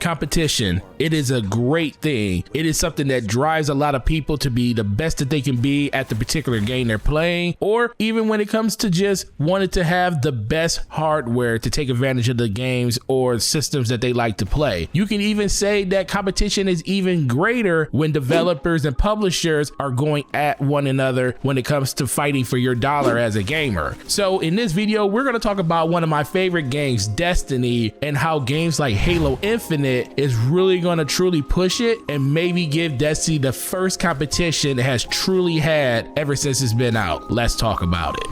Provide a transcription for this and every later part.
Competition, it is a great thing. It is something that drives a lot of people to be the best that they can be at the particular game they're playing, or even when it comes to just wanting to have the best hardware to take advantage of the games or systems that they like to play. You can even say that competition is even greater when developers and publishers are going at one another when it comes to fighting for your dollar as a gamer. So in this video, we're going to talk about one of my favorite games, Destiny, and how games like Halo Infinite is really going to truly push it and maybe give Destiny the first competition it has truly had ever since it's been out. Let's talk about it.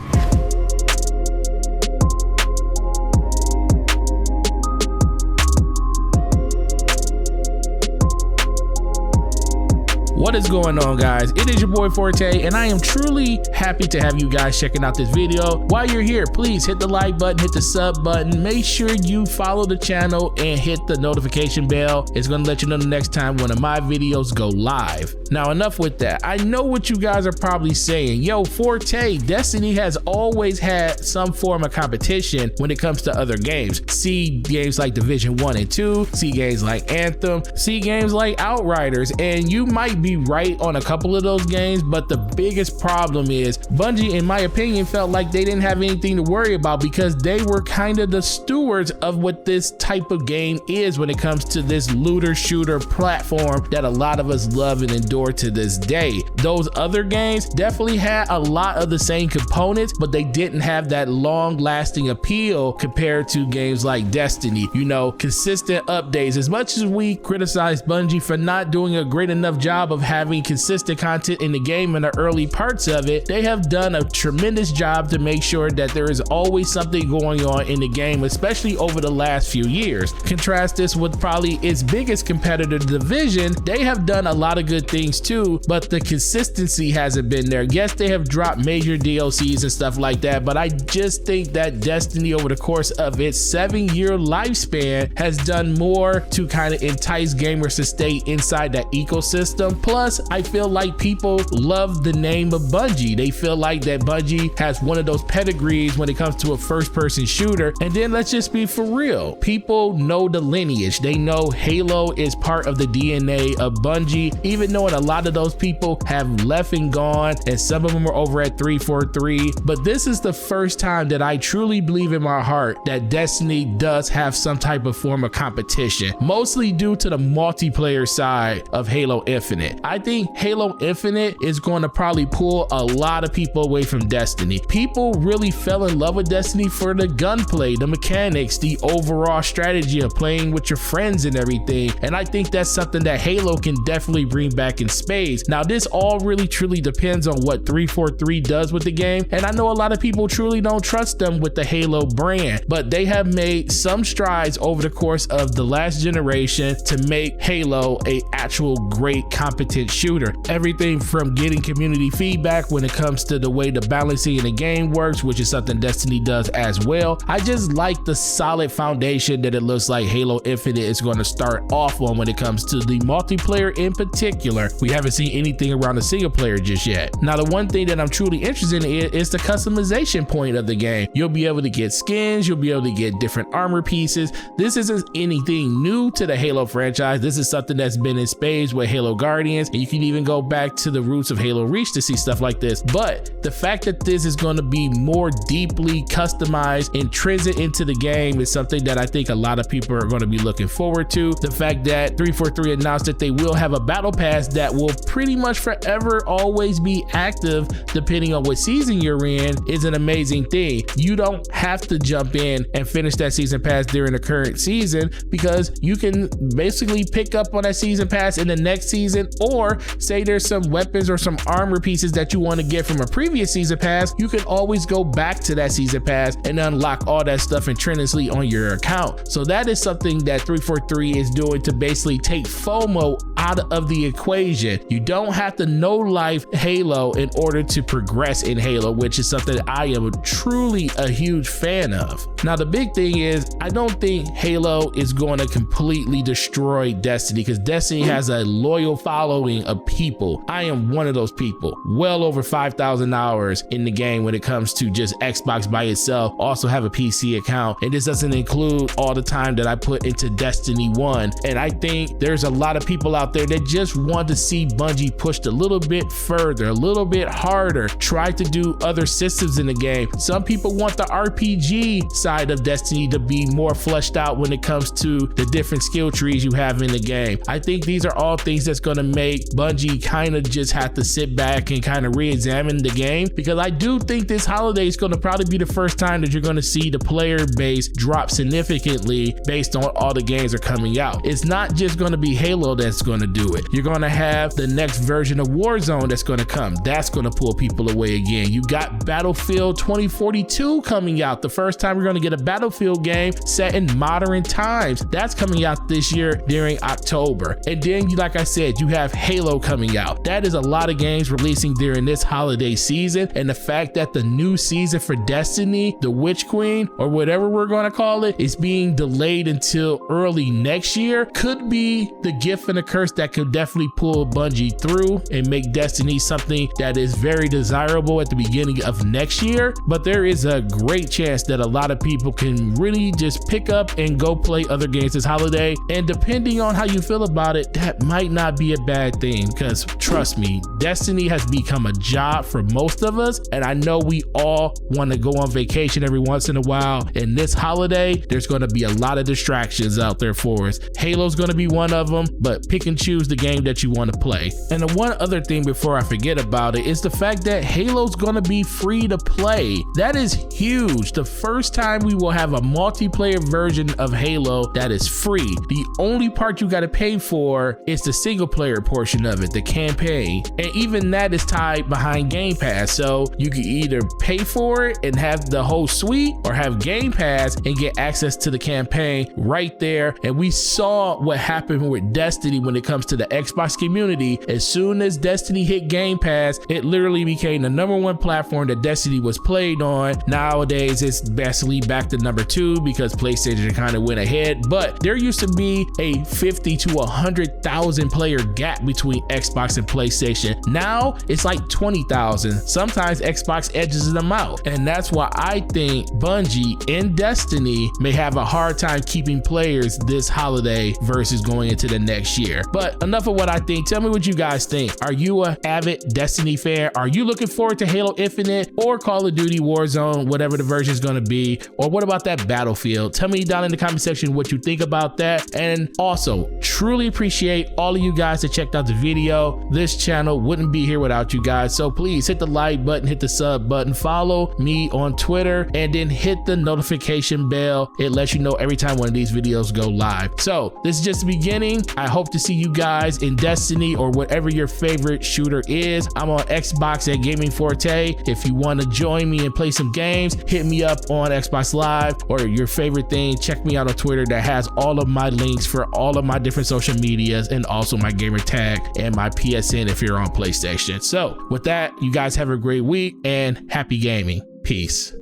What is going on, guys? It is your boy Forte, and I am truly happy to have you guys checking out this video. While you're here, please hit the like button, hit the sub button, make sure you follow the channel and hit the notification bell. It's gonna let you know the next time one of my videos go live. Now, enough with that. I know what you guys are probably saying. Yo, Forte, Destiny has always had some form of competition when it comes to other games. See games like Division 1 and 2, see games like Anthem, see games like Outriders, and you might be right on a couple of those games, but the biggest problem is Bungie, in my opinion, felt like they didn't have anything to worry about because they were kind of the stewards of what this type of game is when it comes to this looter shooter platform that a lot of us love and endure to this day. Those other games definitely had a lot of the same components, but they didn't have that long lasting appeal compared to games like Destiny. You know, consistent updates. As much as we criticize Bungie for not doing a great enough job of having consistent content in the game in the early parts of it, they have done a tremendous job to make sure that there is always something going on in the game, especially over the last few years. Contrast this with probably its biggest competitor, Division. They have done a lot of good things too, but the consistency hasn't been there. Yes, they have dropped major DLCs and stuff like that, but I just think that Destiny over the course of its 7-year lifespan has done more to kind of entice gamers to stay inside that ecosystem. Plus, I feel like people love the name of Bungie. They feel like that Bungie has one of those pedigrees when it comes to a first-person shooter. And then let's just be for real. People know the lineage. They know Halo is part of the DNA of Bungie, even knowing a lot of those people have left and gone, and some of them are over at 343. But this is the first time that I truly believe in my heart that Destiny does have some type of form of competition, mostly due to the multiplayer side of Halo Infinite. I think Halo Infinite is going to probably pull a lot of people away from Destiny. People really fell in love with Destiny for the gunplay, the mechanics, the overall strategy of playing with your friends and everything. And I think that's something that Halo can definitely bring back in spades. Now, this all really truly depends on what 343 does with the game. And I know a lot of people truly don't trust them with the Halo brand, but they have made some strides over the course of the last generation to make Halo a actual great competent shooter. Everything from getting community feedback when it comes to the way the balancing in the game works, which is something Destiny does as well. I just like the solid foundation that it looks like Halo Infinite is going to start off on when it comes to the multiplayer in particular. We haven't seen anything around the single player just yet. Now, the one thing that I'm truly interested in is the customization point of the game. You'll be able to get skins, you'll be able to get different armor pieces. This isn't anything new to the Halo franchise. This is something that's been in spades with Halo Guardians, and you can even go back to the roots of Halo Reach to see stuff like this. But the fact that this is going to be more deeply customized, intrinsic into the game, is something that I think a lot of people are going to be looking forward to. The fact that 343 announced that they will have a battle pass that will pretty much forever always be active depending on what season you're in is an amazing thing. You don't have to jump in and finish that season pass during the current season, because you can basically pick up on that season pass in the next season, or say there's some weapons or some armor pieces that you want to get from a previous season pass, you can always go back to that season pass and unlock all that stuff intrinnsically on your account. So that is something that 343 is doing to basically take FOMO out of the equation. You don't have to know life Halo in order to progress in Halo, which is something I am truly a huge fan of. Now, the big thing is, I don't think Halo is going to completely destroy Destiny, because Destiny has a loyal following of people. I am one of those people. Well over 5,000 hours in the game when it comes to just Xbox by itself. Also have a PC account, and this doesn't include all the time that I put into Destiny 1. And I think there's a lot of people out there that just want to see Bungie pushed a little bit further, a little bit harder, try to do other systems in the game. Some people want the RPG side of Destiny to be more fleshed out when it comes to the different skill trees you have in the game. I think these are all things that's going to make Bungie kind of just have to sit back and kind of re-examine the game, because I do think this holiday is going to probably be the first time that you're going to see the player base drop significantly based on all the games are coming out. It's not just going to be Halo that's going to do it. You're going to have the next version of Warzone that's going to come. That's going to pull people away again. You got Battlefield 2042 coming out. The first time we're going to get a Battlefield game set in modern times. That's coming out this year during October. And then, like I said, you have Halo coming out. That is a lot of games releasing during this holiday season. And the fact that the new season for Destiny, the Witch Queen, or whatever we're going to call it, is being delayed until early next year could be the gift and the curse that could definitely pull Bungie through and make Destiny something that is very desirable at the beginning of next year. But there is a great chance that a lot of people can really just pick up and go play other games this holiday. And depending on how you feel about it, that might not be a bad thing, because trust me, Destiny has become a job for most of us. And I know we all want to go on vacation every once in a while. And this holiday, there's going to be a lot of distractions out there for us. Halo's going to be one of them, but pick and choose the game that you want to play. And the one other thing before I forget about it is the fact that Halo's going to be free to play. That is huge. The first time we will have a multiplayer version of Halo that is free. The only part you got to pay for is the single player portion of it, the campaign. And even that is tied behind Game Pass. So you can either pay for it and have the whole suite, or have Game Pass and get access to the campaign right there. And we saw what happened with Destiny when it comes to the Xbox community. As soon as Destiny hit Game Pass, it literally became the #1 platform that Destiny was played on. Nowadays, it's basically back to #2 because PlayStation kind of went ahead. But there used to be a 50 to 100,000 player gap between Xbox and PlayStation. Now it's like 20,000. Sometimes Xbox edges them out. And that's why I think Bungie in Destiny may have a hard time keeping players this holiday versus going into the next year. But enough of what I think. Tell me what you guys think. Are you an avid Destiny fan? Are you looking forward to Halo Infinite or Call of Duty Warzone, whatever the version is going to be? Or what about that Battlefield? Tell me down in the comment section what you think about that. And also, truly appreciate all of you guys that checked out the video. This channel wouldn't be here without you guys. So please hit the like button, hit the sub button, follow me on Twitter, and then hit the notification bell. It lets you know every time one of these videos go live. So this is just the beginning. I hope to see you guys in Destiny or whatever your favorite shooter is. I'm on Xbox at Gaming Forte. If you want to join me and play some games, hit me up on Xbox Live or your favorite thing. Check me out on Twitter that has all of my links for all of my different social medias, and also my gamer tag and my PSN if you're on PlayStation. So with that, you guys have a great week and happy gaming. Peace.